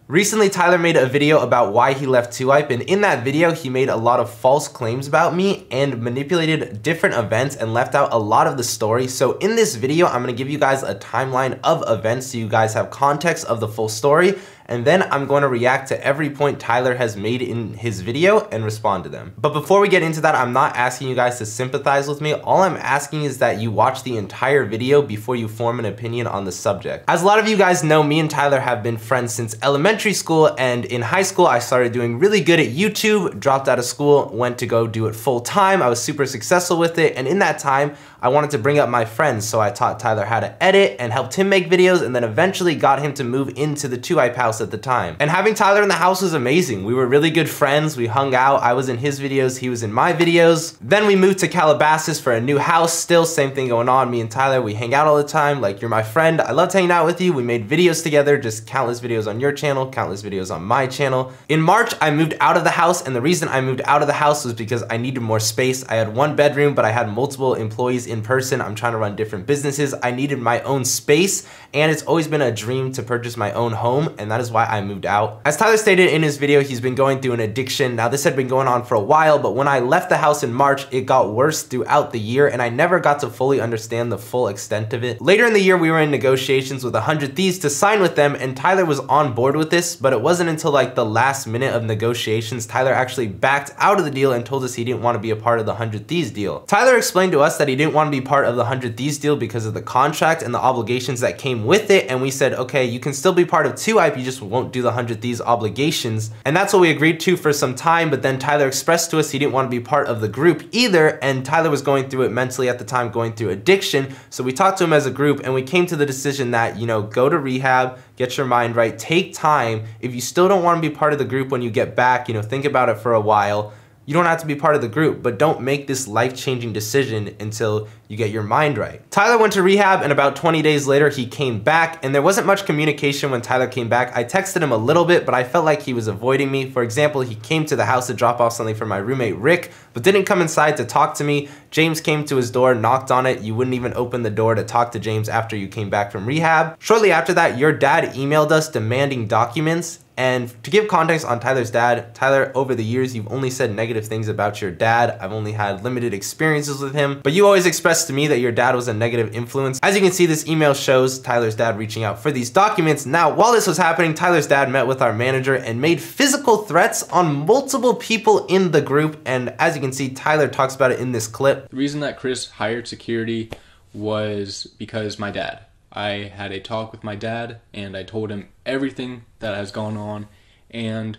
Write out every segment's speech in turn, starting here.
Recently, Tyler made a video about why he left 2Hype, and in that video, he made a lot of false claims about me and manipulated different events and left out a lot of the story. So in this video, I'm gonna give you guys a timeline of events so you guys have context of the full story, and then I'm going to react to every point Tyler has made in his video and respond to them. But before we get into that, I'm not asking you guys to sympathize with me. All I'm asking is that you watch the entire video before you form an opinion on the subject. As a lot of you guys know, me and Tyler have been friends since elementary school, and in high school, I started doing really good at YouTube, dropped out of school, went to go do it full time. I was super successful with it, and in that time, I wanted to bring up my friends, so I taught Tyler how to edit and helped him make videos, and then eventually got him to move into the 2Hype house at the time. And having Tyler in the house was amazing. We were really good friends, we hung out, I was in his videos, he was in my videos. Then we moved to Calabasas for a new house, still same thing going on. Me and Tyler, we hang out all the time, like you're my friend, I loved hanging out with you, we made videos together, just countless videos on your channel, countless videos on my channel. In March, I moved out of the house, and the reason I moved out of the house was because I needed more space. I had one bedroom, but I had multiple employees in person. I'm trying to run different businesses. I needed my own space, and it's always been a dream to purchase my own home, and that is why I moved out. As Tyler stated in his video, he's been going through an addiction. Now, this had been going on for a while, but when I left the house in March, it got worse throughout the year, and I never got to fully understand the full extent of it. Later in the year, we were in negotiations with 100 Thieves to sign with them, and Tyler was on board with this, but it wasn't until like the last minute of negotiations, Tyler actually backed out of the deal and told us he didn't want to be a part of the 100 Thieves deal. Tyler explained to us that he didn't want to be part of the 100 Thieves deal because of the contract and the obligations that came with it, and we said, okay, you can still be part of 2Hype, you just won't do the 100 Thieves obligations. And that's what we agreed to for some time, but then Tyler expressed to us he didn't want to be part of the group either, and Tyler was going through it mentally at the time, going through addiction, so we talked to him as a group, and we came to the decision that, you know, go to rehab, get your mind right, take time. If you still don't want to be part of the group when you get back, you know, think about it for a while. You don't have to be part of the group, but don't make this life-changing decision until you get your mind right. Tyler went to rehab, and about 20 days later, he came back, and there wasn't much communication when Tyler came back. I texted him a little bit, but I felt like he was avoiding me. For example, he came to the house to drop off something for my roommate, Rick, but didn't come inside to talk to me. James came to his door, knocked on it. You wouldn't even open the door to talk to James after you came back from rehab. Shortly after that, your dad emailed us demanding documents. And to give context on Tyler's dad, Tyler, over the years, you've only said negative things about your dad. I've only had limited experiences with him, but you always expressed to me that your dad was a negative influence. As you can see, this email shows Tyler's dad reaching out for these documents. Now, while this was happening, Tyler's dad met with our manager and made physical threats on multiple people in the group. And as you can see, Tyler talks about it in this clip. The reason that Chris hired security was because my dad. I had a talk with my dad, and I told him everything that has gone on, and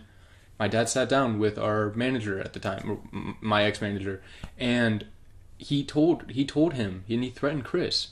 my dad sat down with our manager at the time, my ex-manager, and he told him, and he threatened Chris.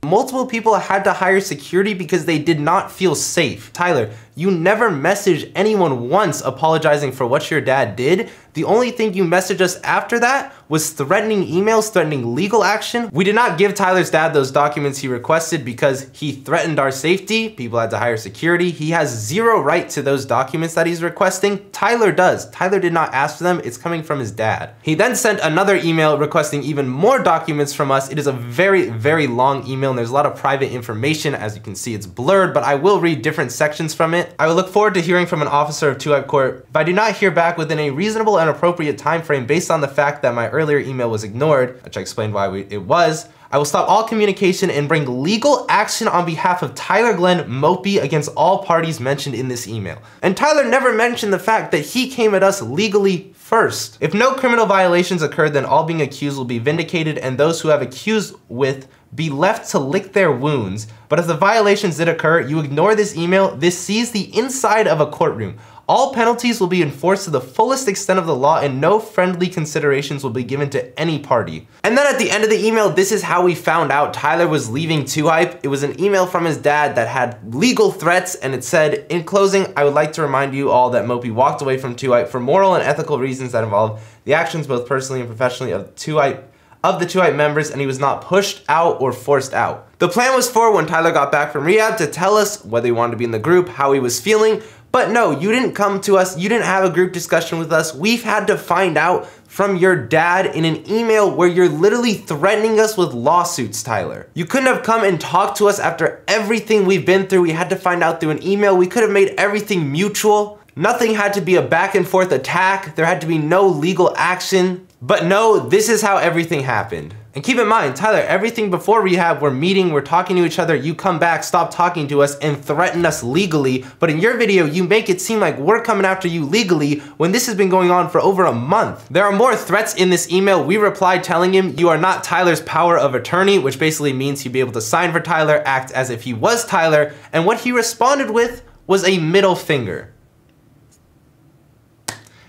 Multiple people had to hire security because they did not feel safe. Tyler, you never messaged anyone once apologizing for what your dad did. The only thing you messaged us after that was threatening emails, threatening legal action. We did not give Tyler's dad those documents he requested because he threatened our safety. People had to hire security. He has zero right to those documents that he's requesting. Tyler does. Tyler did not ask for them. It's coming from his dad. He then sent another email requesting even more documents from us. It is a very, very long email, and there's a lot of private information. As you can see, it's blurred, but I will read different sections from it. I will look forward to hearing from an officer of 2Hype Corp. If I do not hear back within a reasonable and appropriate time frame based on the fact that my earlier email was ignored, which I explained why it was, I will stop all communication and bring legal action on behalf of Tyler Glenn Mopey against all parties mentioned in this email. And Tyler never mentioned the fact that he came at us legally first. If no criminal violations occurred, then all being accused will be vindicated, and those who have accused with be left to lick their wounds. But if the violations did occur, you ignore this email, this sees the inside of a courtroom. All penalties will be enforced to the fullest extent of the law, and no friendly considerations will be given to any party. And then at the end of the email, this is how we found out Tyler was leaving 2Hype. It was an email from his dad that had legal threats, and it said, "In closing, I would like to remind you all that Mopey walked away from 2Hype for moral and ethical reasons that involve the actions both personally and professionally of the 2Hype members, and he was not pushed out or forced out." The plan was for when Tyler got back from rehab to tell us whether he wanted to be in the group, how he was feeling, but no, you didn't come to us, you didn't have a group discussion with us. We've had to find out from your dad in an email where you're literally threatening us with lawsuits, Tyler. You couldn't have come and talked to us after everything we've been through. We had to find out through an email. We could have made everything mutual. Nothing had to be a back and forth attack. There had to be no legal action. But no, this is how everything happened. And keep in mind, Tyler, everything before rehab, we're meeting, we're talking to each other, you come back, stop talking to us, and threaten us legally. But in your video, you make it seem like we're coming after you legally when this has been going on for over a month. There are more threats in this email. We replied telling him, you are not Tyler's power of attorney, which basically means he'd be able to sign for Tyler, act as if he was Tyler. And what he responded with was a middle finger.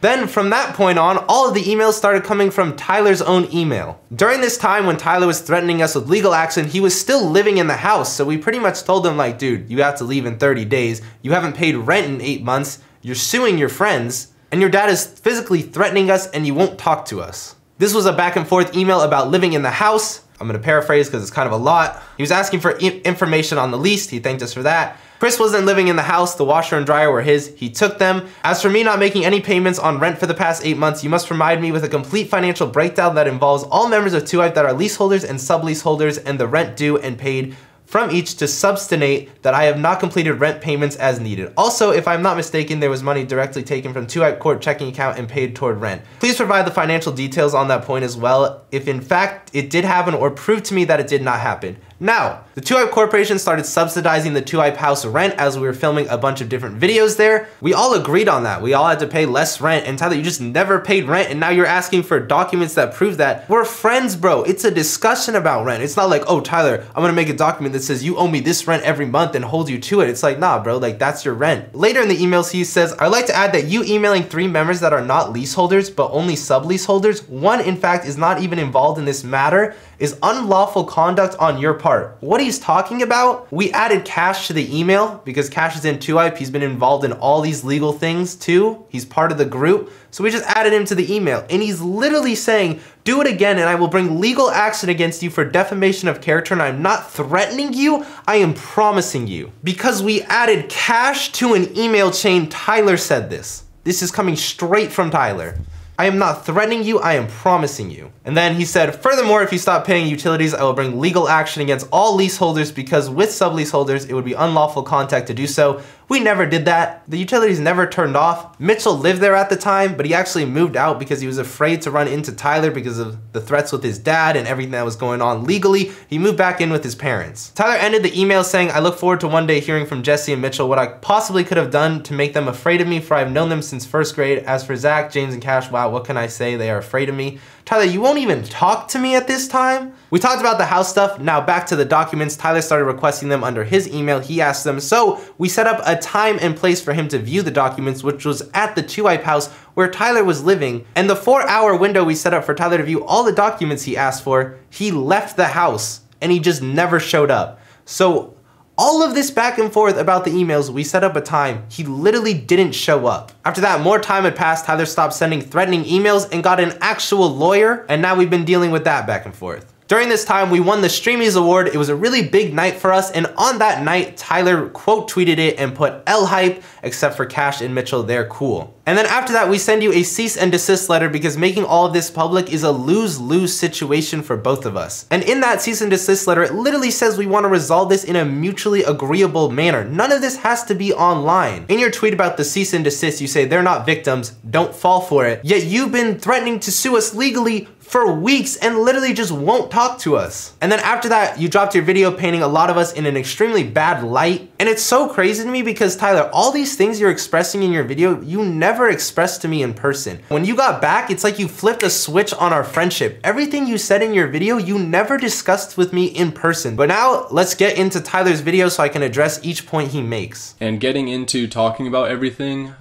Then from that point on, all of the emails started coming from Tyler's own email. During this time when Tyler was threatening us with legal action, he was still living in the house. So we pretty much told him like, dude, you have to leave in 30 days. You haven't paid rent in 8 months. You're suing your friends. And your dad is physically threatening us and you won't talk to us. This was a back and forth email about living in the house. I'm gonna paraphrase because it's kind of a lot. He was asking for information on the lease. He thanked us for that. Chris wasn't living in the house. The washer and dryer were his. He took them. As for me not making any payments on rent for the past 8 months, you must provide me with a complete financial breakdown that involves all members of 2Hype that are leaseholders and subleaseholders and the rent due and paid from each to substantiate that I have not completed rent payments as needed. Also, if I'm not mistaken, there was money directly taken from 2Hype Court checking account and paid toward rent. Please provide the financial details on that point as well, if in fact it did happen, or prove to me that it did not happen. Now, the 2Hype Corporation started subsidizing the 2Hype house rent as we were filming a bunch of different videos there. We all agreed on that. We all had to pay less rent, and Tyler, you just never paid rent, and now you're asking for documents that prove that. We're friends, bro. It's a discussion about rent. It's not like, oh, Tyler, I'm gonna make a document that says you owe me this rent every month and hold you to it. It's like, nah, bro, like that's your rent. Later in the emails, he says, I'd like to add that you emailing 3 members that are not leaseholders, but only subleaseholders, one, in fact, is not even involved in this matter, is unlawful conduct on your part. What he's talking about, we added Cash to the email because Cash is in 2Hype. He's been involved in all these legal things too. He's part of the group. So we just added him to the email, and he's literally saying, do it again and I will bring legal action against you for defamation of character, and I'm not threatening you, I am promising you. Because we added Cash to an email chain, Tyler said this. This is coming straight from Tyler. I am not threatening you, I am promising you. And then he said, furthermore, if you stop paying utilities, I will bring legal action against all leaseholders because with subleaseholders, it would be unlawful contact to do so. We never did that. The utilities never turned off. Mitchell lived there at the time, but he actually moved out because he was afraid to run into Tyler because of the threats with his dad and everything that was going on legally. He moved back in with his parents. Tyler ended the email saying, I look forward to one day hearing from Jesse and Mitchell what I possibly could have done to make them afraid of me, for I've known them since 1st grade. As for Zach, James, and Cash, wow, what can I say? They are afraid of me. Tyler, you won't even talk to me at this time? We talked about the house stuff. Now back to the documents. Tyler started requesting them under his email. He asked them. So we set up a time and place for him to view the documents, which was at the 2Hype house where Tyler was living. And the 4-hour window we set up for Tyler to view all the documents he asked for, he left the house and he just never showed up. So all of this back and forth about the emails, we set up a time. He literally didn't show up. After that, more time had passed. Tyler stopped sending threatening emails and got an actual lawyer. And now we've been dealing with that back and forth. During this time, we won the Streamies Award. It was a really big night for us, and on that night, Tyler quote tweeted it and put L-Hype, except for Cash and Mitchell, they're cool. And then after that, we send you a cease and desist letter because making all of this public is a lose-lose situation for both of us. And in that cease and desist letter, it literally says we want to resolve this in a mutually agreeable manner. None of this has to be online. In your tweet about the cease and desist, you say they're not victims, don't fall for it. Yet you've been threatening to sue us legally for weeks and literally just won't talk to us. And then after that, you dropped your video painting a lot of us in an extremely bad light. And it's so crazy to me because Tyler, all these things you're expressing in your video, you never expressed to me in person. When you got back, it's like you flipped a switch on our friendship. Everything you said in your video, you never discussed with me in person. But now let's get into Tyler's video so I can address each point he makes. And getting into talking about everything,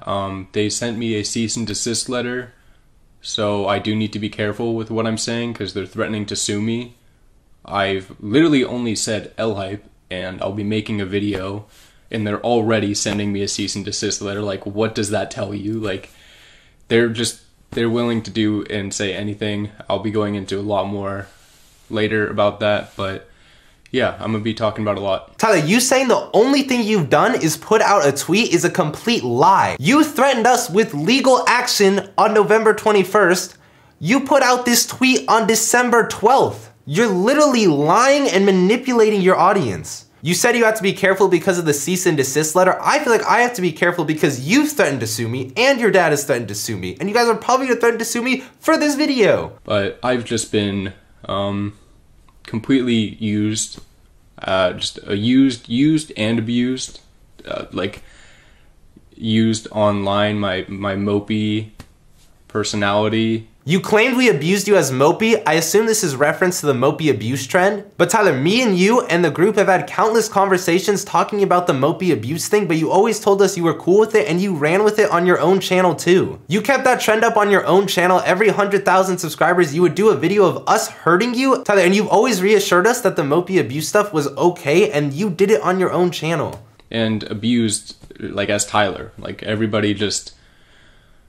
they sent me a cease and desist letter. So I do need to be careful with what I'm saying because they're threatening to sue me. I've literally only said L-Hype and I'll be making a video and they're already sending me a cease and desist letter. Like, what does that tell you? Like, they're willing to do and say anything. I'll be going into a lot more later about that, but yeah, I'm gonna be talking about a lot. Tyler, you saying the only thing you've done is put out a tweet is a complete lie. You threatened us with legal action on November 21st. You put out this tweet on December 12th. You're literally lying and manipulating your audience. You said you had to be careful because of the cease and desist letter. I feel like I have to be careful because you've threatened to sue me and your dad has threatened to sue me. And you guys are probably gonna threaten to sue me for this video. But I've just been completely used, used and abused, like used online, my mopey personality. You claimed we abused you as mopey. I assume this is reference to the mopey abuse trend. But Tyler, me and you and the group have had countless conversations talking about the mopey abuse thing, but you always told us you were cool with it and you ran with it on your own channel too. You kept that trend up on your own channel. Every 100,000 subscribers, you would do a video of us hurting you, Tyler, and you've always reassured us that the mopey abuse stuff was okay and you did it on your own channel. And abused, like, as Tyler. Like, everybody just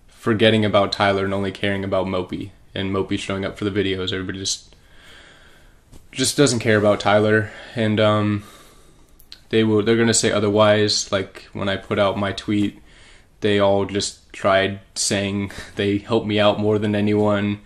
forgetting about Tyler and only caring about Mopey, and Mopey showing up for the videos. Everybody just doesn't care about Tyler, and they're gonna say otherwise. Like, when I put out my tweet, they all just tried saying they helped me out more than anyone,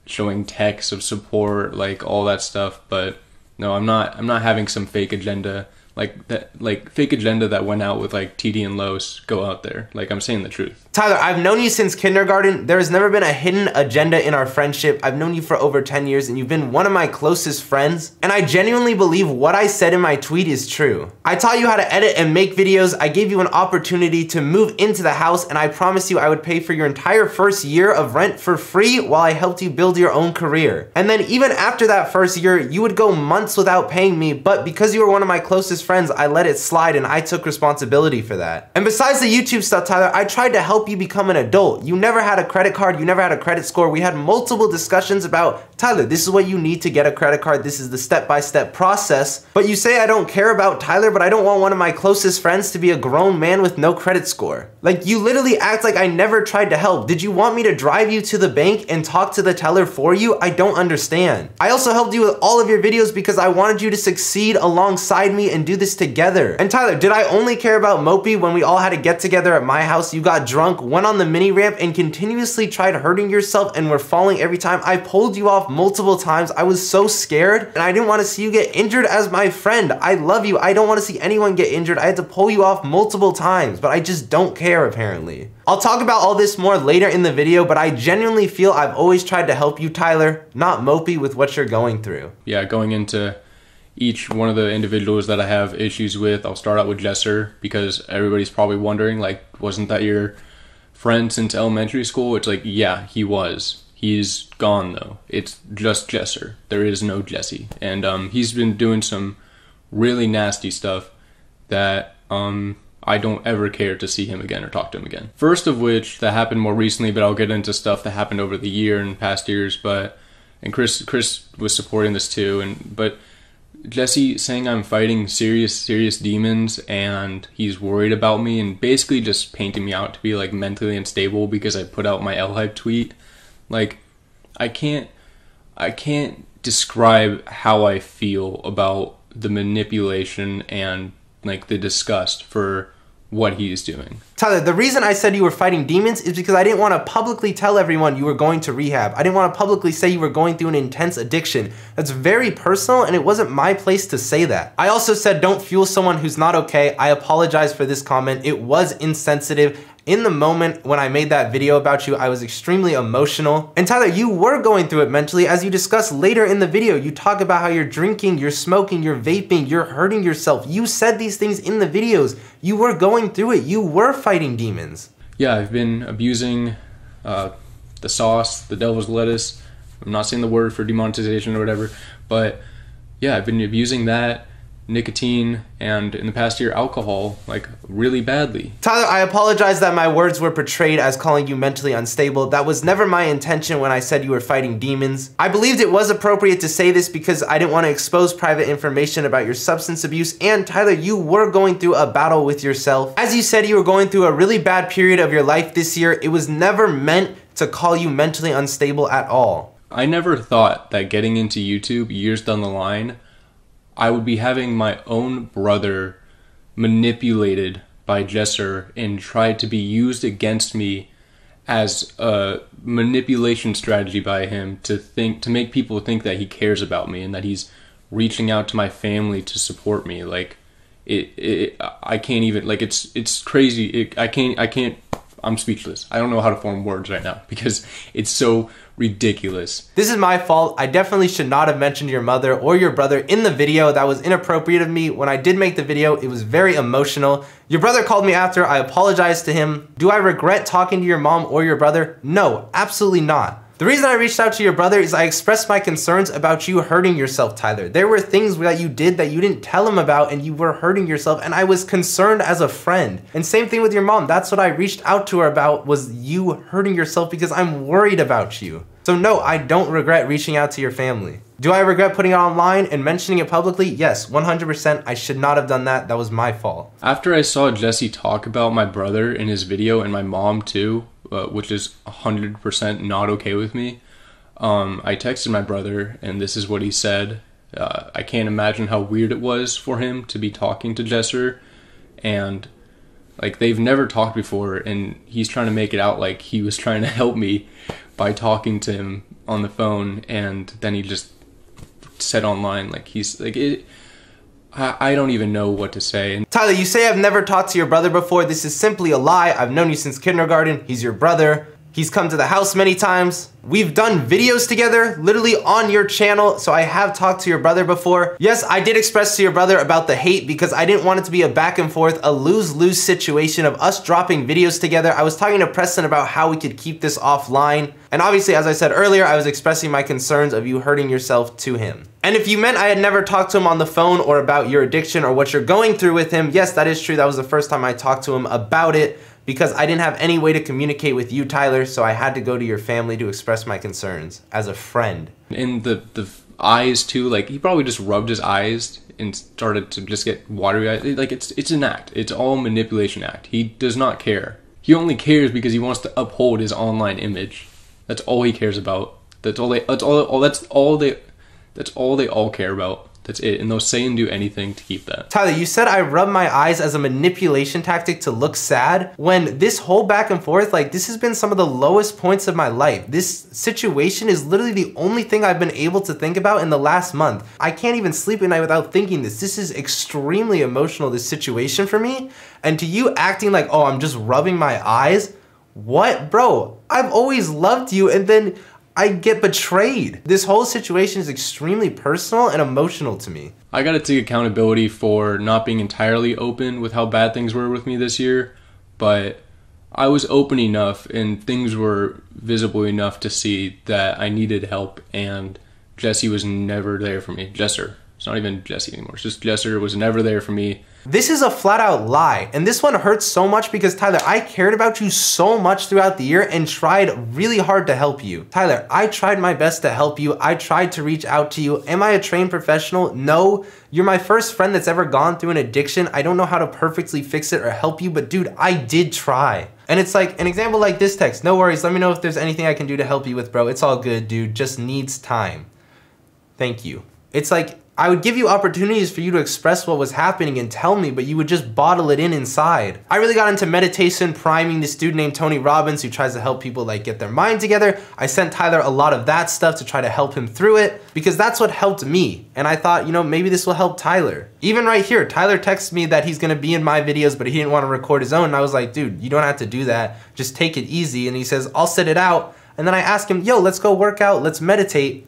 showing texts of support, like all that stuff. But no, I'm not having some fake agenda. Like fake agenda that went out with like TD and Los go out there. Like, I'm saying the truth. Tyler, I've known you since kindergarten. There has never been a hidden agenda in our friendship. I've known you for over 10 years and you've been one of my closest friends. And I genuinely believe what I said in my tweet is true. I taught you how to edit and make videos. I gave you an opportunity to move into the house and I promised you I would pay for your entire first year of rent for free while I helped you build your own career. And then even after that first year, you would go months without paying me, but because you were one of my closest friends, I let it slide and I took responsibility for that. And besides the YouTube stuff, Tyler, I tried to help you become an adult. You never had a credit card, you never had a credit score. We had multiple discussions about, Tyler, this is what you need to get a credit card. This is the step-by-step process. But you say I don't care about Tyler, but I don't want one of my closest friends to be a grown man with no credit score. Like, you literally act like I never tried to help. Did you want me to drive you to the bank and talk to the teller for you? I don't understand. I also helped you with all of your videos because I wanted you to succeed alongside me and do this together. And Tyler, did I only care about Mopey when we all had to get together at my house? You got drunk, went on the mini ramp, and continuously tried hurting yourself and were falling every time. I pulled you off multiple times. I was so scared and I didn't want to see you get injured as my friend. I love you. I don't want to see anyone get injured. I had to pull you off multiple times, but I just don't care apparently. I'll talk about all this more later in the video, but I genuinely feel I've always tried to help you, Tyler, not Mopey, with what you're going through. Yeah, going into each one of the individuals that I have issues with, I'll start out with Jesser, because everybody's probably wondering, like, wasn't that your friend since elementary school? It's like, yeah, he was. He's gone though. It's just Jesser. There is no Jesse. And he's been doing some really nasty stuff that I don't ever care to see him again or talk to him again. First of which, that happened more recently, but I'll get into stuff that happened over the year and past years. And Chris was supporting this too. But Jesse saying I'm fighting serious demons and he's worried about me and basically just painting me out to be like mentally unstable because I put out my L-Hype tweet. Like, I can't describe how I feel about the manipulation and like the disgust for what he is doing. Tyler, the reason I said you were fighting demons is because I didn't want to publicly tell everyone you were going to rehab. I didn't want to publicly say you were going through an intense addiction. That's very personal and it wasn't my place to say that. I also said don't fuel someone who's not okay. I apologize for this comment. It was insensitive. In the moment when I made that video about you, I was extremely emotional. And Tyler, you were going through it mentally. As you discuss later in the video, you talk about how you're drinking, you're smoking, you're vaping, you're hurting yourself. You said these things in the videos. You were going through it. You were fighting demons. Yeah, I've been abusing the sauce, the devil's lettuce. I'm not saying the word for demonetization or whatever, but yeah, I've been abusing that, nicotine, and in the past year, alcohol, like really badly. Tyler, I apologize that my words were portrayed as calling you mentally unstable. That was never my intention when I said you were fighting demons. I believed it was appropriate to say this because I didn't want to expose private information about your substance abuse, and Tyler, you were going through a battle with yourself. As you said, you were going through a really bad period of your life this year. It was never meant to call you mentally unstable at all. I never thought that getting into YouTube years down the line, I would be having my own brother manipulated by Jesser and tried to be used against me as a manipulation strategy by him to make people think that he cares about me and that he's reaching out to my family to support me. Like I can't even, like, it's crazy. I'm speechless. I don't know how to form words right now because it's so ridiculous. This is my fault. I definitely should not have mentioned your mother or your brother in the video. That was inappropriate of me. When I did make the video, it was very emotional. Your brother called me after. I apologized to him. Do I regret talking to your mom or your brother? No, absolutely not. The reason I reached out to your brother is I expressed my concerns about you hurting yourself, Tyler. There were things that you did that you didn't tell him about and you were hurting yourself, and I was concerned as a friend. And same thing with your mom. That's what I reached out to her about, was you hurting yourself because I'm worried about you. So no, I don't regret reaching out to your family. Do I regret putting it online and mentioning it publicly? Yes, 100%. I should not have done that. That was my fault. After I saw Jesse talk about my brother in his video, and my mom too, which is 100% not okay with me, I texted my brother, and this is what he said. I can't imagine how weird it was for him to be talking to Jesser, and like, they've never talked before, and he's trying to make it out like he was trying to help me by talking to him on the phone, and then he just said online, like, he's like, I don't even know what to say. Tyler, you say I've never talked to your brother before. This is simply a lie. I've known you since kindergarten. He's your brother. He's come to the house many times. We've done videos together, literally on your channel, so I have talked to your brother before. Yes, I did express to your brother about the hate because I didn't want it to be a back and forth, a lose-lose situation of us dropping videos together. I was talking to Preston about how we could keep this offline. And obviously, as I said earlier, I was expressing my concerns of you hurting yourself to him. And if you meant I had never talked to him on the phone or about your addiction or what you're going through with him, yes, that is true. That was the first time I talked to him about it, because I didn't have any way to communicate with you, Tyler, so I had to go to your family to express my concerns as a friend. And the eyes too, like, he probably just rubbed his eyes and started to just get watery eyes. Like, it's an act. It's all manipulation act. He does not care. He only cares because he wants to uphold his online image. That's all he cares about. That's all they all care about. That's it, and they'll say and do anything to keep that. Tyler, you said I rub my eyes as a manipulation tactic to look sad, when this whole back and forth, like, this has been some of the lowest points of my life. This situation is literally the only thing I've been able to think about in the last month. I can't even sleep at night without thinking this. This is extremely emotional, this situation for me. And to you acting like, oh, I'm just rubbing my eyes? What? Bro, I've always loved you, and then I get betrayed. This whole situation is extremely personal and emotional to me. I gotta take accountability for not being entirely open with how bad things were with me this year, but I was open enough and things were visible enough to see that I needed help, and Jesse was never there for me. Jesser. It's not even Jesse anymore. It's just Jesser was never there for me. This is a flat out lie, and this one hurts so much because, Tyler, I cared about you so much throughout the year and tried really hard to help you. Tyler, I tried my best to help you. I tried to reach out to you. Am I a trained professional? No. You're my first friend that's ever gone through an addiction. I don't know how to perfectly fix it or help you, but dude, I did try. And it's like an example like this text. No worries, let me know if there's anything I can do to help you with, bro. It's all good, dude. Just needs time. Thank you. It's like, I would give you opportunities for you to express what was happening and tell me, but you would just bottle it in inside. I really got into meditation, priming this dude named Tony Robbins who tries to help people like get their mind together. I sent Tyler a lot of that stuff to try to help him through it because that's what helped me. And I thought, you know, maybe this will help Tyler. Even right here, Tyler texted me that he's gonna be in my videos, but he didn't want to record his own. And I was like, dude, you don't have to do that. Just take it easy. And he says, I'll set it out. And then I asked him, yo, let's go work out, let's meditate.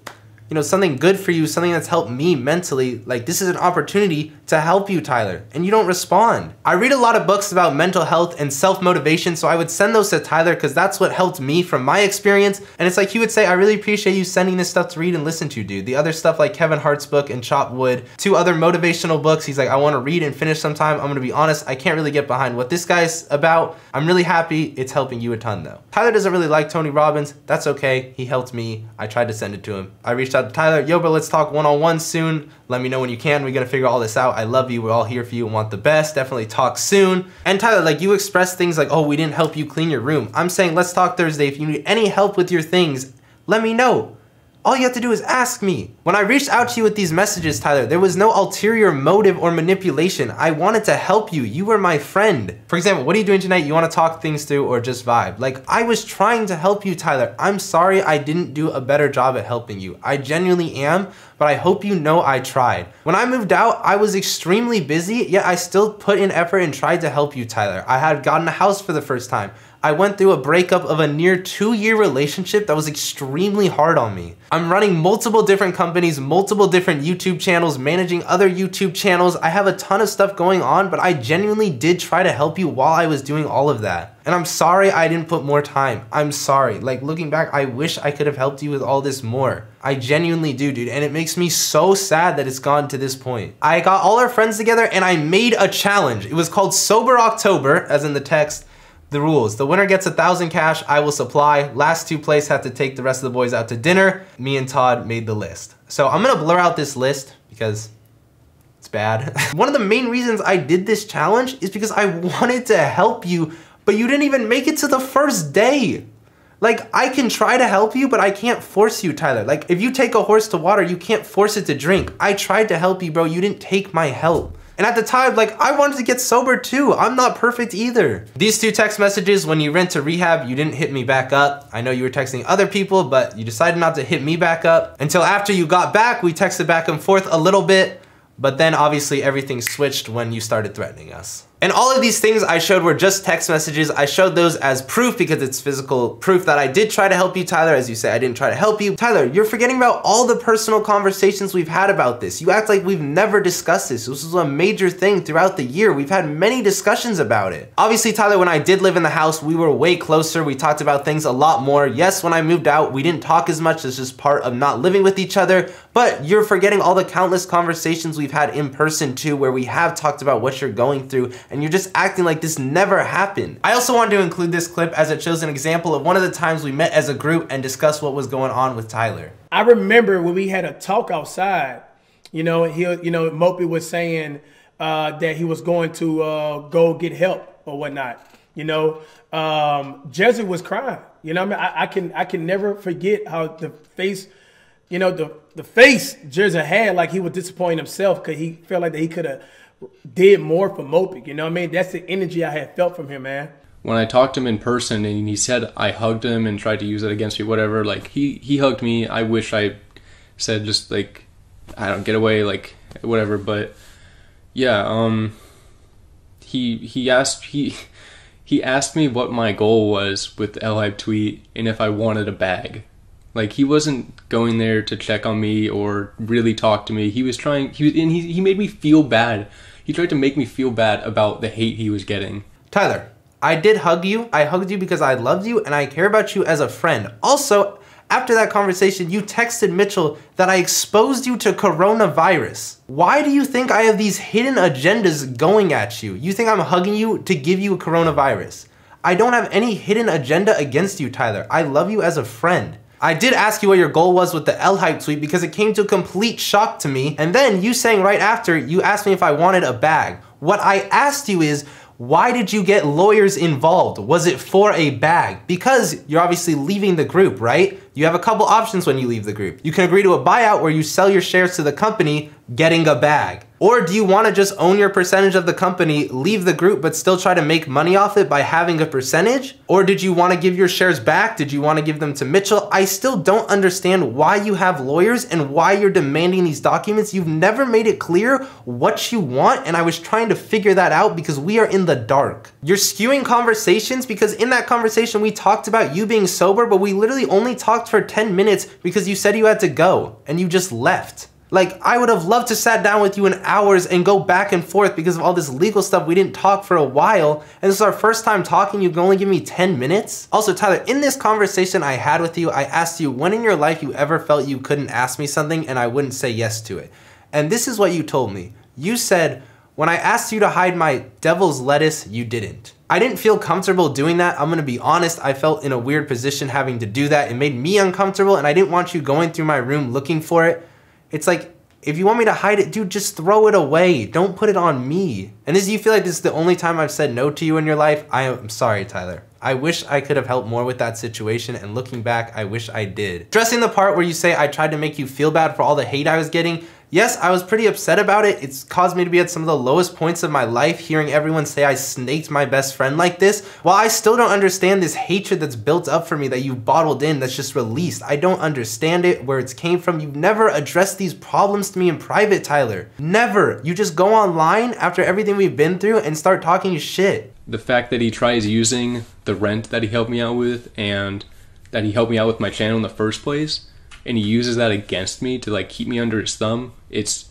You know, something good for you, something that's helped me mentally. Like, this is an opportunity to help you, Tyler, and you don't respond. I read a lot of books about mental health and self-motivation, so I would send those to Tyler because that's what helped me from my experience. And it's like he would say, I really appreciate you sending this stuff to read and listen to, dude. The other stuff like Kevin Hart's book and Chop Wood, 2 other motivational books. He's like, I want to read and finish sometime. I'm gonna be honest, I can't really get behind what this guy's about. I'm really happy it's helping you a ton though. Tyler doesn't really like Tony Robbins. That's okay, he helped me. I tried to send it to him. I reached out to Tyler, yo bro, let's talk one-on-one soon. Let me know when you can. We're gonna figure all this out. I love you. We're all here for you and want the best. Definitely talk soon. And Tyler, like, you express things like, oh, we didn't help you clean your room. I'm saying let's talk Thursday. If you need any help with your things, let me know. All you have to do is ask me. When I reached out to you with these messages, Tyler, there was no ulterior motive or manipulation. I wanted to help you. You were my friend. For example, what are you doing tonight? You want to talk things through or just vibe? Like, I was trying to help you, Tyler. I'm sorry I didn't do a better job at helping you. I genuinely am, but I hope you know I tried. When I moved out, I was extremely busy, yet I still put in effort and tried to help you, Tyler. I had gotten a house for the first time. I went through a breakup of a near 2-year relationship that was extremely hard on me. I'm running multiple different companies, multiple different YouTube channels, managing other YouTube channels. I have a ton of stuff going on, but I genuinely did try to help you while I was doing all of that. And I'm sorry I didn't put more time. I'm sorry. Like, looking back, I wish I could have helped you with all this more. I genuinely do, dude. And it makes me so sad that it's gone to this point. I got all our friends together and I made a challenge. It was called Sober October, as in the text. The rules: the winner gets 1,000 cash, I will supply. Last 2 places have to take the rest of the boys out to dinner. Me and Todd made the list. So I'm gonna blur out this list because it's bad. One of the main reasons I did this challenge is because I wanted to help you, but you didn't even make it to the first day. Like, I can try to help you, but I can't force you, Tyler. Like, if you take a horse to water, you can't force it to drink. I tried to help you, bro. You didn't take my help. And at the time, like, I wanted to get sober too. I'm not perfect either. These 2 text messages, when you went to rehab, you didn't hit me back up. I know you were texting other people, but you decided not to hit me back up. Until after you got back, we texted back and forth a little bit, but then obviously everything switched when you started threatening us. And all of these things I showed were just text messages. I showed those as proof because it's physical proof that I did try to help you, Tyler. As you say, I didn't try to help you. Tyler, you're forgetting about all the personal conversations we've had about this. You act like we've never discussed this. This was a major thing throughout the year. We've had many discussions about it. Obviously, Tyler, when I did live in the house, we were way closer. We talked about things a lot more. Yes, when I moved out, we didn't talk as much. It's just part of not living with each other. But you're forgetting all the countless conversations we've had in person too, where we have talked about what you're going through, and you're just acting like this never happened. I also wanted to include this clip as it shows an example of one of the times we met as a group and discussed what was going on with Tyler. I remember when we had a talk outside, Mopey was saying that he was going to go get help or whatnot. Jersey was crying. I can never forget how the face, the face Jersey had, like he was disappointing himself because he felt like that he could have did more for Mopey. That's the energy I had felt from him, man. When I talked to him in person and he said I hugged him and tried to use it against me, whatever, like he hugged me. I wish I said just like, I don't get away, like whatever. But yeah, he asked me what my goal was with the L-Hype tweet and if I wanted a bag. Like, he wasn't going there to check on me or really talk to me. He made me feel bad. He tried to make me feel bad about the hate he was getting. Tyler, I did hug you. I hugged you because I loved you and I care about you as a friend. Also, after that conversation, you texted Mitchell that I exposed you to coronavirus. Why do you think I have these hidden agendas going at you? You think I'm hugging you to give you coronavirus? I don't have any hidden agenda against you, Tyler. I love you as a friend. I did ask you what your goal was with the L-Hype tweet because it came to a complete shock to me. And then you saying right after, you asked me if I wanted a bag. What I asked you is, why did you get lawyers involved? Was it for a bag? Because you're obviously leaving the group, right? You have a couple options when you leave the group. You can agree to a buyout where you sell your shares to the company, getting a bag. Or do you want to just own your percentage of the company, leave the group, but still try to make money off it by having a percentage? Or did you want to give your shares back? Did you want to give them to Mitchell? I still don't understand why you have lawyers and why you're demanding these documents. You've never made it clear what you want, and I was trying to figure that out because we are in the dark. You're skewing conversations because in that conversation we talked about you being sober, but we literally only talked for 10 minutes because you said you had to go and you just left. Like, I would have loved to sat down with you in hours and go back and forth because of all this legal stuff. We didn't talk for a while, and this is our first time talking. You can only give me 10 minutes. Also, Tyler, in this conversation I had with you, I asked you when in your life you ever felt you couldn't ask me something and I wouldn't say yes to it. And this is what you told me. You said, when I asked you to hide my devil's lettuce, you didn't. I didn't feel comfortable doing that. I'm gonna be honest, I felt in a weird position having to do that. It made me uncomfortable, and I didn't want you going through my room looking for it. It's like, if you want me to hide it, dude, just throw it away. Don't put it on me. And you feel like this is the only time I've said no to you in your life? I am sorry, Tyler. I wish I could have helped more with that situation, and looking back, I wish I did. Addressing the part where you say I tried to make you feel bad for all the hate I was getting, yes, I was pretty upset about it. It's caused me to be at some of the lowest points of my life, hearing everyone say I snaked my best friend like this. While I still don't understand this hatred that's built up for me that you've bottled in, that's just released. I don't understand it, where it's came from. You've never addressed these problems to me in private, Tyler. Never. You just go online after everything we've been through and start talking shit. The fact that he tries using the rent that he helped me out with, and that he helped me out with my channel in the first place, and he uses that against me to like keep me under his thumb, it's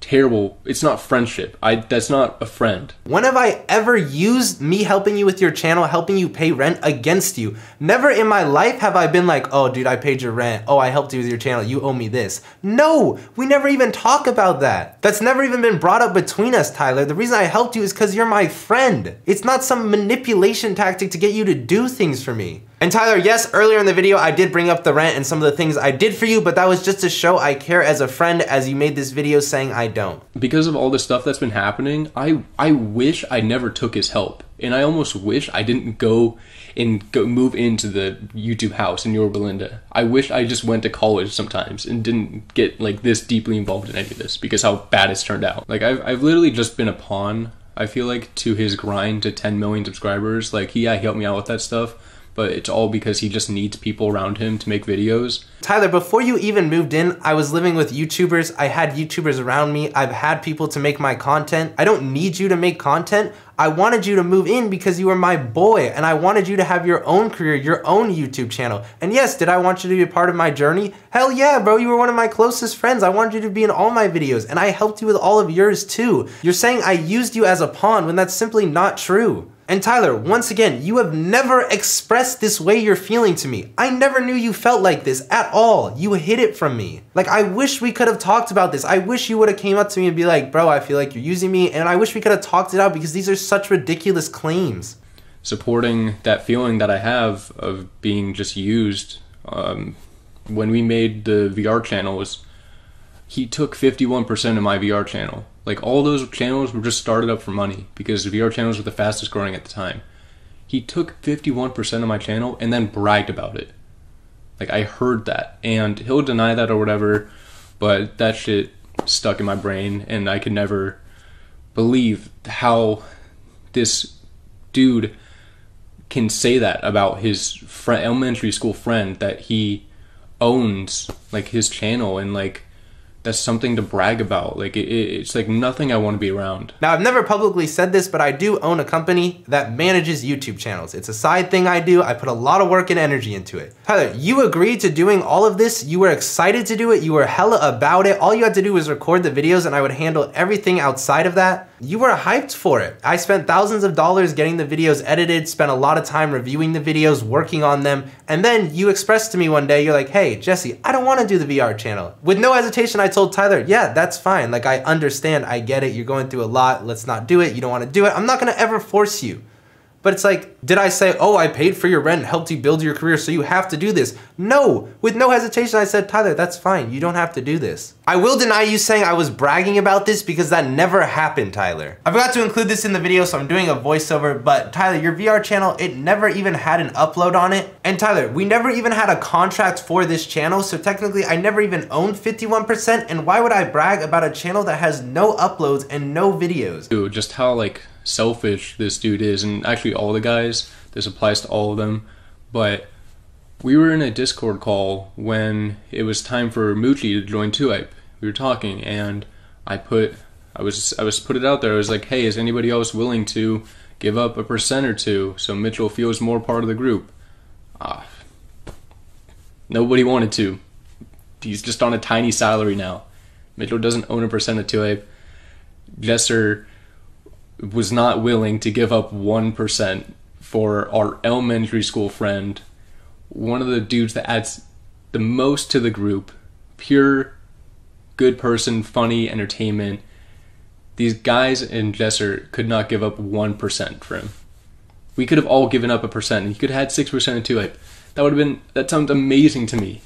terrible. It's not friendship. That's not a friend. When have I ever used me helping you with your channel, helping you pay rent against you? Never in my life have I been like, oh dude, I paid your rent. Oh, I helped you with your channel. You owe me this. No, we never even talk about that. That's never even been brought up between us, Tyler. The reason I helped you is because you're my friend. It's not some manipulation tactic to get you to do things for me. And Tyler, yes, earlier in the video, I did bring up the rent and some of the things I did for you, but that was just to show I care as a friend, as you made this video saying I don't. Because of all the stuff that's been happening, I wish I never took his help. And I almost wish I didn't go move into the YouTube house in Yorba Linda. I wish I just went to college sometimes and didn't get like this deeply involved in any of this, because how bad it's turned out. Like I've literally just been a pawn, I feel like, to his grind to 10 million subscribers. Like he helped me out with that stuff, but it's all because he just needs people around him to make videos. Tyler, before you even moved in, I was living with YouTubers. I had YouTubers around me. I've had people to make my content. I don't need you to make content. I wanted you to move in because you were my boy, and I wanted you to have your own career, your own YouTube channel. And yes, did I want you to be a part of my journey? Hell yeah, bro, you were one of my closest friends. I wanted you to be in all my videos, and I helped you with all of yours too. You're saying I used you as a pawn when that's simply not true. And Tyler, once again, you have never expressed this way you're feeling to me. I never knew you felt like this at all. You hid it from me. Like, I wish we could have talked about this. I wish you would have came up to me and be like, bro, I feel like you're using me, and I wish we could have talked it out, because these are such ridiculous claims. Supporting that feeling that I have of being just used. When we made the VR channels, he took 51% of my VR channel. Like, all those channels were just started up for money because the VR channels were the fastest growing at the time. He took 51% of my channel and then bragged about it. Like, I heard that, and he'll deny that or whatever, but that shit stuck in my brain, and I could never believe how this dude can say that about his elementary school friend that he owns, like, his channel, and like, that's something to brag about. Like, it's like nothing I want to be around. Now, I've never publicly said this, but I do own a company that manages YouTube channels. It's a side thing I do. I put a lot of work and energy into it. Tyler, you agreed to doing all of this. You were excited to do it. You were hella about it. All you had to do was record the videos, and I would handle everything outside of that. You were hyped for it. I spent thousands of dollars getting the videos edited, spent a lot of time reviewing the videos, working on them, and then you expressed to me one day, you're like, hey, Jesse, I don't want to do the VR channel. With no hesitation, I told Tyler, yeah, that's fine. Like, I understand, I get it. You're going through a lot. Let's not do it. You don't want to do it. I'm not going to ever force you. But it's like, did I say, oh, I paid for your rent and helped you build your career, so you have to do this? No. With no hesitation, I said, Tyler, that's fine. You don't have to do this. I will deny you saying I was bragging about this, because that never happened, Tyler. I forgot to include this in the video, so I'm doing a voiceover, but Tyler, your VR channel, it never even had an upload on it. And Tyler, we never even had a contract for this channel, so technically I never even owned 51%, and why would I brag about a channel that has no uploads and no videos? Dude, just how, like, selfish this dude is, and actually all the guys, this applies to all of them. But we were in a Discord call when it was time for Moochie to join 2Hype. We were talking, and I was put it out there. I was like, hey, is anybody else willing to give up a % or two so Mitchell feels more part of the group? Nobody wanted to. He's just on a tiny salary now. Mitchell doesn't own a % of 2Hype. Jesser was not willing to give up 1% for our elementary school friend, one of the dudes that adds the most to the group, pure good person, funny entertainment. These guys in Jesser could not give up 1% for him. We could have all given up a %, and he could have had 6% of 2Hype. That sounds amazing to me.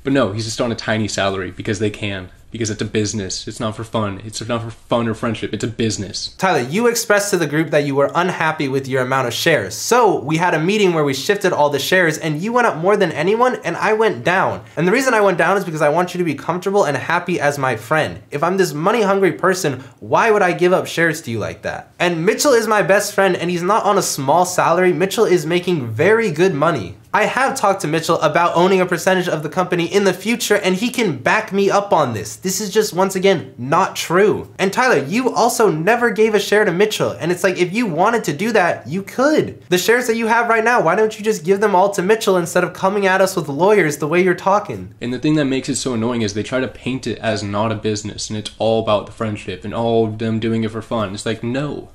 But no, he's just on a tiny salary because they can. because it's a business. It's not for fun. It's not for fun or friendship. It's a business. Tyler, you expressed to the group that you were unhappy with your amount of shares. So we had a meeting where we shifted all the shares and you went up more than anyone and I went down. And the reason I went down is because I want you to be comfortable and happy as my friend. If I'm this money hungry person, why would I give up shares to you like that? And Mitchell is my best friend and he's not on a small salary. Mitchell is making very good money. I have talked to Mitchell about owning a percentage of the company in the future and he can back me up on this. This is just, once again, not true. And Tyler, you also never gave a share to Mitchell. And it's like, if you wanted to do that, you could. The shares that you have right now, why don't you just give them all to Mitchell instead of coming at us with lawyers the way you're talking? And the thing that makes it so annoying is they try to paint it as not a business and it's all about the friendship and all of them doing it for fun. It's like, no,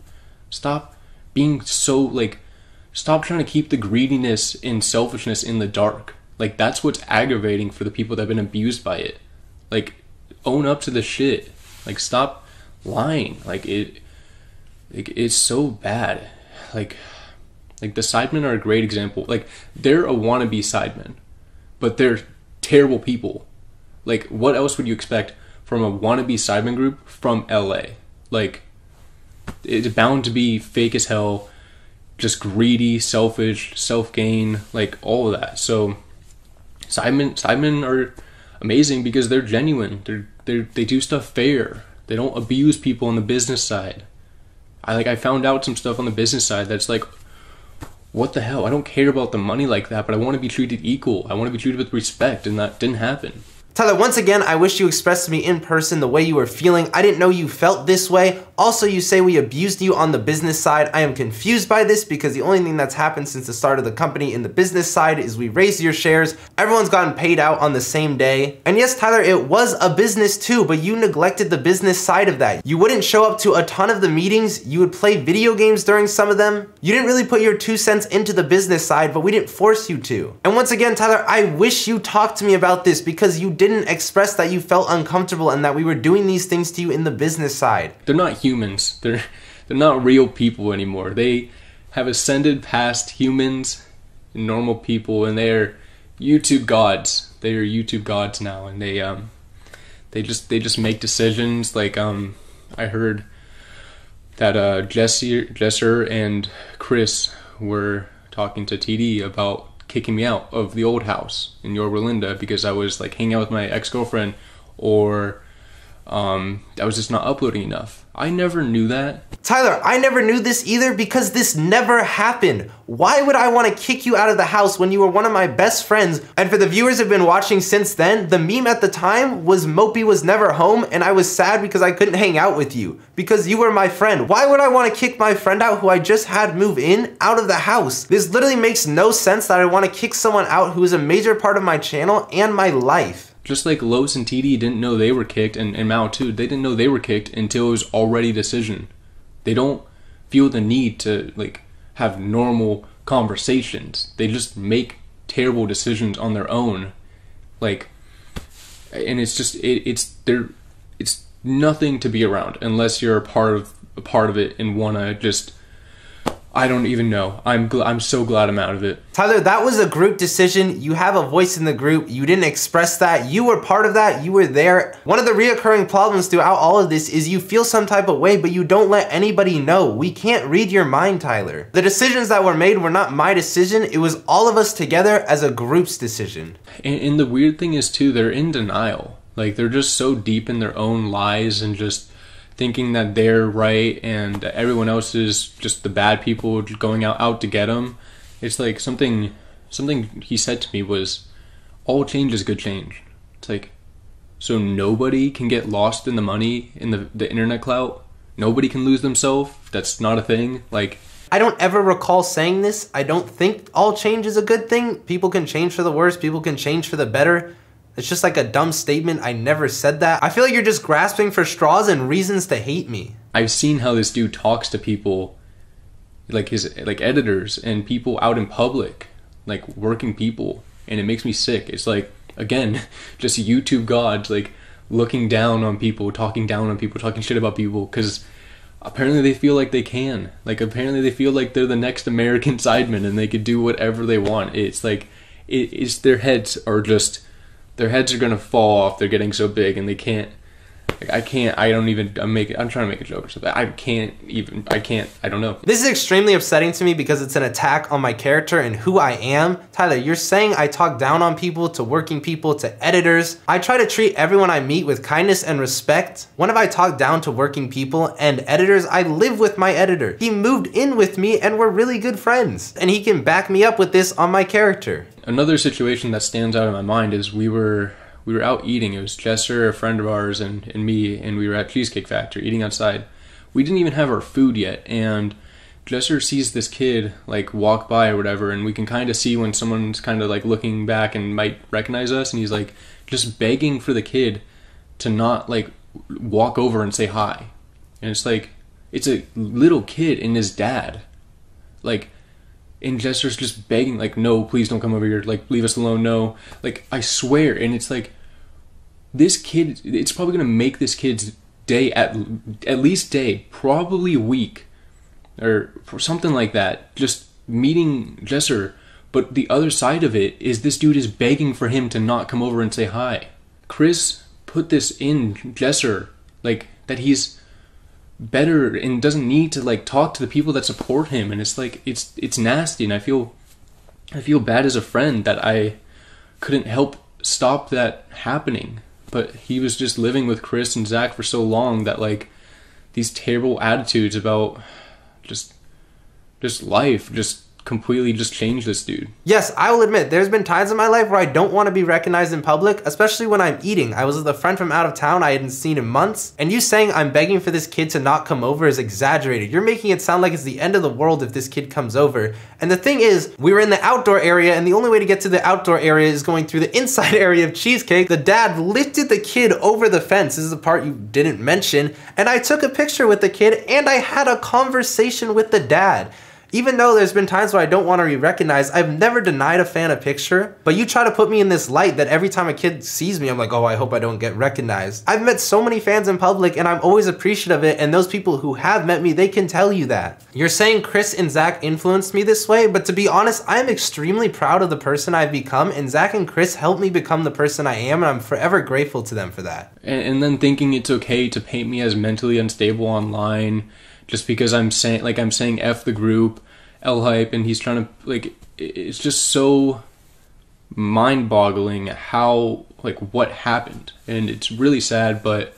stop being so like, stop trying to keep the greediness and selfishness in the dark. Like, that's what's aggravating for the people that have been abused by it. Like, own up to the shit. Like, stop lying. It's so bad. Like the sidemen are a great example. Like, they're a wannabe sidemen, but they're terrible people. Like, what else would you expect from a wannabe sidemen group from LA? Like, it's bound to be fake as hell, just greedy, selfish, self-gain, like all of that. So sidemen are amazing because they're genuine. They do stuff fair. They don't abuse people on the business side. I found out some stuff on the business side that's like, what the hell? I don't care about the money like that, but I want to be treated equal. I want to be treated with respect, and that didn't happen. Tyler, once again, I wish you expressed to me in person the way you were feeling. I didn't know you felt this way. Also, you say we abused you on the business side. I am confused by this because the only thing that's happened since the start of the company in the business side is we raised your shares. Everyone's gotten paid out on the same day. And yes, Tyler, it was a business too, but you neglected the business side of that. You wouldn't show up to a ton of the meetings. You would play video games during some of them. You didn't really put your 2 cents into the business side, but we didn't force you to. And once again, Tyler, I wish you talked to me about this because you didn't express that you felt uncomfortable and that we were doing these things to you in the business side. They're not humans. They're not real people anymore. They have ascended past humans and normal people, and they're YouTube gods. They are YouTube gods now, and they just make decisions. Like I heard that Jesser and Chris were talking to TD about kicking me out of the old house in Yorba Linda because I was like hanging out with my ex-girlfriend, or I was just not uploading enough. I never knew that. Tyler, I never knew this either because this never happened. Why would I want to kick you out of the house when you were one of my best friends? And for the viewers who've been watching since then, the meme at the time was Mopey was never home and I was sad because I couldn't hang out with you because you were my friend. Why would I want to kick my friend out who I just had move in out of the house? This literally makes no sense that I want to kick someone out who is a major part of my channel and my life. Just like Los and TD didn't know they were kicked, and Mao too, they didn't know they were kicked until it was already a decision. They don't feel the need to like have normal conversations. They just make terrible decisions on their own. Like, and it's just it's nothing to be around unless you're a part of it and wanna just, I don't even know. I'm so glad I'm out of it. Tyler, that was a group decision. You have a voice in the group. You didn't express that. You were part of that. You were there. One of the reoccurring problems throughout all of this is you feel some type of way, but you don't let anybody know. We can't read your mind, Tyler. The decisions that were made were not my decision. It was all of us together as a group's decision. And the weird thing is too, they're in denial. Like, they're just so deep in their own lies and just thinking that they're right and everyone else is just the bad people going out to get them. It's like something he said to me was, all change is good change. It's like, so nobody can get lost in the money, in the internet clout? Nobody can lose themselves? That's not a thing? Like, I don't ever recall saying this. I don't think all change is a good thing. People can change for the worse. People can change for the better. It's just like a dumb statement. I never said that. I feel like you're just grasping for straws and reasons to hate me. I've seen how this dude talks to people, like his editors and people out in public, like working people, and it makes me sick. It's like, again, just YouTube gods like looking down on people, talking down on people, talking shit about people because apparently they feel like they can. Like, apparently they feel like they're the next American Sidemen and they could do whatever they want. It's like, it's their heads are gonna fall off. They're getting so big and they can't Like, I I'm trying to make a joke or something. I don't know. This is extremely upsetting to me because it's an attack on my character and who I am. Tyler, you're saying I talk down on people, to working people, to editors. I try to treat everyone I meet with kindness and respect. When have I talked down to working people and editors? I live with my editor. He moved in with me and we're really good friends. And he can back me up with this on my character. Another situation that stands out in my mind is we were out eating. It was Jesser, a friend of ours, and me, and we were at Cheesecake Factory eating outside. We didn't even have our food yet, and Jesser sees this kid like walk by or whatever, and we can kind of see when someone's kind of like looking back and might recognize us, and he's like just begging for the kid to not like walk over and say hi. And it's like, it's a little kid and his dad, like, and Jesser's just begging, like, no, please don't come over here, like, leave us alone, no. Like, I swear. And it's like, this kid, it's probably gonna make this kid's day, at least day, probably a week, or something like that, just meeting Jesser. But the other side of it is this dude is begging for him to not come over and say hi. Chris put this in Jesser, like, that he's better and doesn't need to like talk to the people that support him, and it's like, it's nasty, and I feel bad as a friend that I couldn't help stop that happening. But he was just living with Chris and Zach for so long that like these terrible attitudes about just life just completely just changed this dude. Yes, I will admit, there's been times in my life where I don't want to be recognized in public, especially when I'm eating. I was with a friend from out of town I hadn't seen in months, and you saying I'm begging for this kid to not come over is exaggerated. You're making it sound like it's the end of the world if this kid comes over. And the thing is, we were in the outdoor area, and the only way to get to the outdoor area is going through the inside area of Cheesecake. The dad lifted the kid over the fence. This is the part you didn't mention. And I took a picture with the kid, and I had a conversation with the dad. Even though there's been times where I don't want to be recognized, I've never denied a fan a picture, but you try to put me in this light that every time a kid sees me, I'm like, oh, I hope I don't get recognized. I've met so many fans in public and I'm always appreciative of it, and those people who have met me, they can tell you that. You're saying Chris and Zach influenced me this way, but to be honest, I'm extremely proud of the person I've become, and Zach and Chris helped me become the person I am, and I'm forever grateful to them for that. And then thinking it's okay to paint me as mentally unstable online just because I'm saying F the group, L-Hype, and he's trying to, like, it's just so mind-boggling how, like, what happened. And it's really sad, but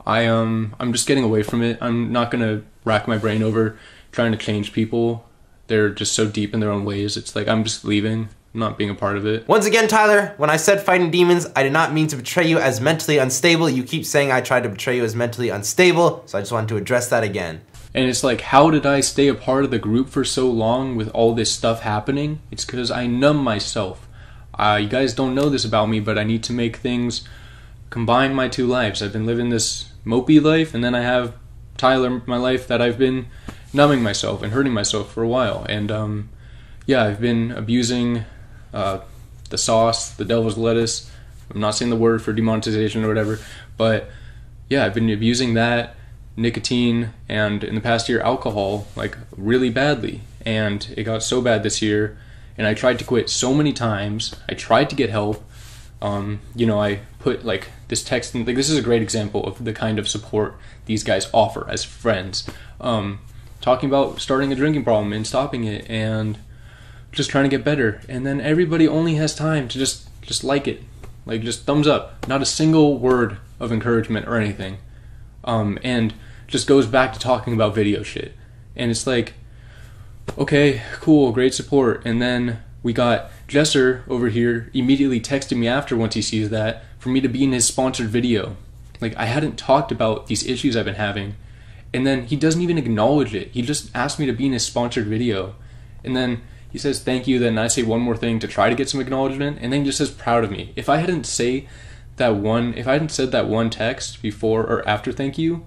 I'm just getting away from it. I'm not gonna rack my brain over trying to change people. They're just so deep in their own ways. It's like, I'm just leaving. I'm not being a part of it. Once again, Tyler, when I said fighting demons, I did not mean to portray you as mentally unstable. You keep saying I tried to portray you as mentally unstable, so I just wanted to address that again. And it's like, how did I stay a part of the group for so long with all this stuff happening? It's because I numb myself. You guys don't know this about me, but I need to make things combine my two lives. I've been living this mopey life, and then I have Tyler, my life, that I've been numbing myself and hurting myself for a while. And yeah, I've been abusing the sauce, the devil's lettuce. I'm not saying the word for demonetization or whatever, but yeah, I've been abusing that, nicotine, and in the past year, alcohol, like, really badly. And it got so bad this year, and I tried to quit so many times. I tried to get help. You know, I put, like, this text, and, like, this is a great example of the kind of support these guys offer as friends. Talking about starting a drinking problem and stopping it, and just trying to get better. And then everybody only has time to just like it. Like, just thumbs up. Not a single word of encouragement or anything. And just goes back to talking about video shit. And it's like, okay, cool, great support. And then we got Jesser over here immediately texting me after, once he sees that, for me to be in his sponsored video. Like, I hadn't talked about these issues I've been having. And then he doesn't even acknowledge it. He just asked me to be in his sponsored video. And then he says thank you, then I say one more thing to try to get some acknowledgement, and then he just says proud of me. If I hadn't said that one text before or after thank you,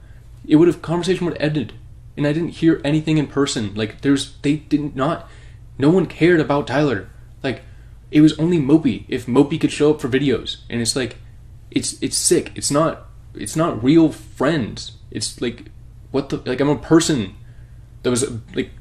conversation would have ended, and I didn't hear anything in person. Like, no one cared about Tyler. Like, it was only Mopey, if Mopey could show up for videos. And it's like, it's sick. It's not real friends. It's like, I'm a person that was, like,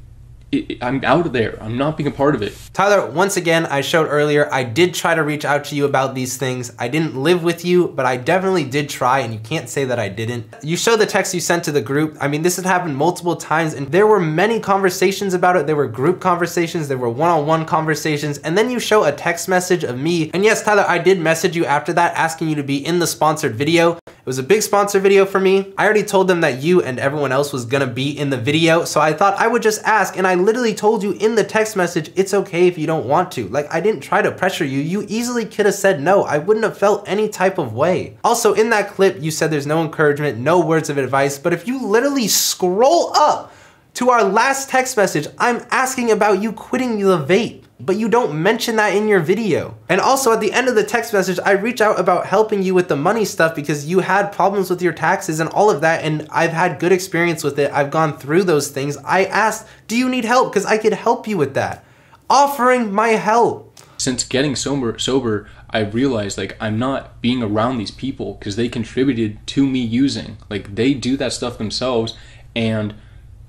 I'm out of there. I'm not being a part of it. Tyler, once again, I showed earlier, I did try to reach out to you about these things. I didn't live with you, but I definitely did try, and you can't say that I didn't. You showed the text you sent to the group. I mean, this had happened multiple times, and there were many conversations about it. There were group conversations, there were one-on-one conversations, and then you show a text message of me. And yes, Tyler, I did message you after that, asking you to be in the sponsored video. It was a big sponsor video for me. I already told them that you and everyone else was gonna be in the video, so I thought I would just ask, and I literally told you in the text message, it's okay if you don't want to. Like, I didn't try to pressure you. You easily could have said no. I wouldn't have felt any type of way. Also, in that clip, you said there's no encouragement, no words of advice, but if you literally scroll up to our last text message, I'm asking about you quitting the vape, but you don't mention that in your video. And also at the end of the text message, I reach out about helping you with the money stuff because you had problems with your taxes and all of that, and I've had good experience with it. I've gone through those things. I asked, do you need help? Because I could help you with that. Offering my help. Since getting sober, I realized like I'm not being around these people because they contributed to me using. Like they do that stuff themselves and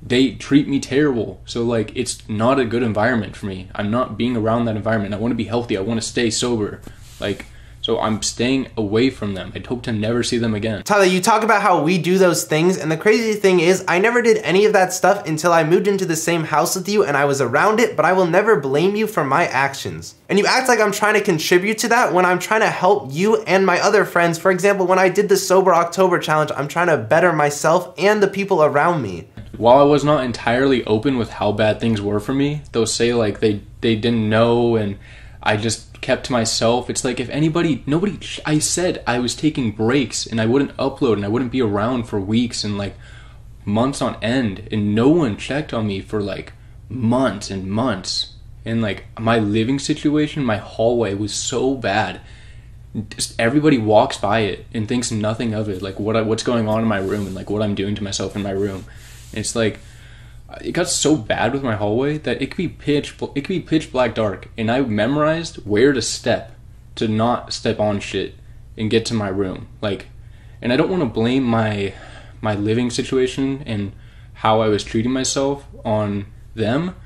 they treat me terrible. So like it's not a good environment for me. I'm not being around that environment. I want to be healthy. I want to stay sober. Like, so I'm staying away from them. I'd hope to never see them again. Tyler, you talk about how we do those things, and the crazy thing is I never did any of that stuff until I moved into the same house with you and I was around it, but I will never blame you for my actions. And you act like I'm trying to contribute to that when I'm trying to help you and my other friends. For example, when I did the Sober October Challenge, I'm trying to better myself and the people around me. While I was not entirely open with how bad things were for me, they'll say like they didn't know and I just kept to myself. It's like if I said I was taking breaks and I wouldn't upload and I wouldn't be around for weeks and like months on end, and no one checked on me for like months and months. And like my living situation, my hallway was so bad. Just everybody walks by it and thinks nothing of it, like what's going on in my room and like what I'm doing to myself in my room. And it's like it got so bad with my hallway that it could be pitch black dark, and I memorized where to step to not step on shit and get to my room. Like, and I don't want to blame my living situation and how I was treating myself on them,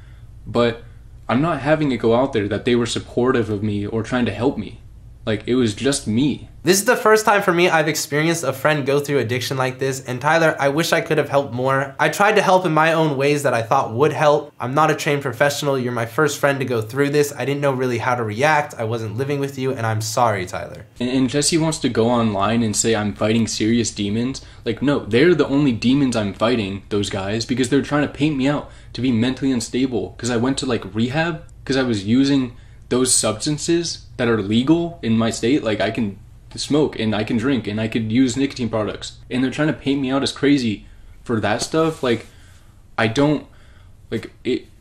but I'm not having it go out there that they were supportive of me or trying to help me. Like, it was just me. This is the first time for me I've experienced a friend go through addiction like this, and Tyler, I wish I could have helped more. I tried to help in my own ways that I thought would help. I'm not a trained professional. You're my first friend to go through this. I didn't know really how to react. I wasn't living with you, and I'm sorry, Tyler. And Jesse wants to go online and say I'm fighting serious demons. Like, no, they're the only demons I'm fighting, those guys, because they're trying to paint me out to be mentally unstable. Because I went to, like, rehab, because I was using those substances that are legal in my state. Like, I can smoke and I can drink and I could use nicotine products, and they're trying to paint me out as crazy for that stuff. Like, I don't, like,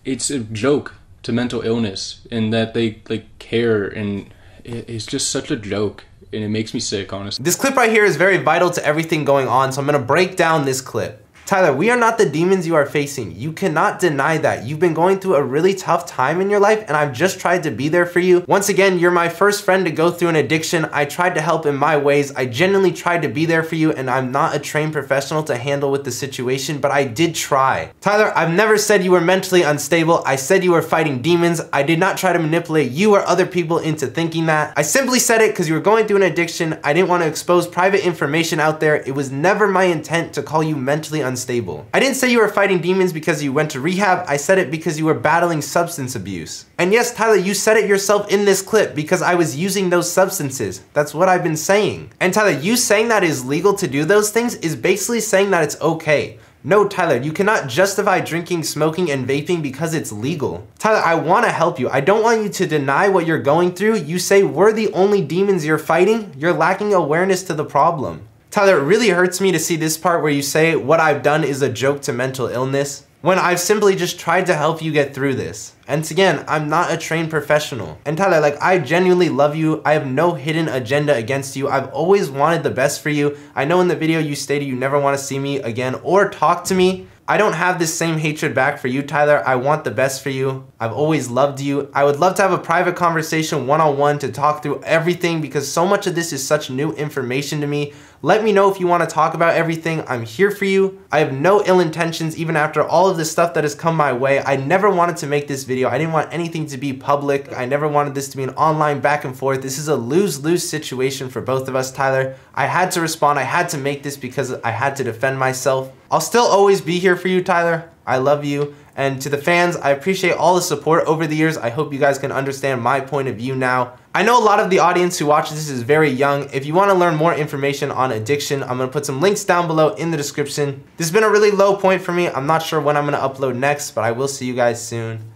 it's a joke to mental illness, and that they like care, and it's just such a joke, and it makes me sick, honestly. This clip right here is very vital to everything going on, so I'm gonna break down this clip. Tyler, we are not the demons you are facing. You cannot deny that. You've been going through a really tough time in your life, and I've just tried to be there for you. Once again, you're my first friend to go through an addiction. I tried to help in my ways. I genuinely tried to be there for you, and I'm not a trained professional to handle with the situation, but I did try. Tyler, I've never said you were mentally unstable. I said you were fighting demons. I did not try to manipulate you or other people into thinking that. I simply said it because you were going through an addiction. I didn't want to expose private information out there. It was never my intent to call you mentally unstable. I didn't say you were fighting demons because you went to rehab. I said it because you were battling substance abuse. And yes, Tyler, you said it yourself in this clip, because I was using those substances. That's what I've been saying. And Tyler, you saying that it's legal to do those things is basically saying that it's okay. No, Tyler, you cannot justify drinking, smoking, and vaping because it's legal. Tyler, I want to help you. I don't want you to deny what you're going through. You say we're the only demons you're fighting. You're lacking awareness to the problem. Tyler, it really hurts me to see this part where you say what I've done is a joke to mental illness, when I've simply just tried to help you get through this. And again, I'm not a trained professional. And Tyler, like, I genuinely love you. I have no hidden agenda against you. I've always wanted the best for you. I know in the video you stated you never want to see me again or talk to me. I don't have this same hatred back for you, Tyler. I want the best for you. I've always loved you. I would love to have a private conversation one-on-one to talk through everything because so much of this is such new information to me. Let me know if you want to talk about everything. I'm here for you. I have no ill intentions even after all of the stuff that has come my way. I never wanted to make this video. I didn't want anything to be public. I never wanted this to be an online back and forth. This is a lose-lose situation for both of us, Tyler. I had to respond. I had to make this because I had to defend myself. I'll still always be here for you, Tyler. I love you. And to the fans, I appreciate all the support over the years. I hope you guys can understand my point of view now. I know a lot of the audience who watches this is very young. If you want to learn more information on addiction, I'm going to put some links down below in the description. This has been a really low point for me. I'm not sure when I'm going to upload next, but I will see you guys soon.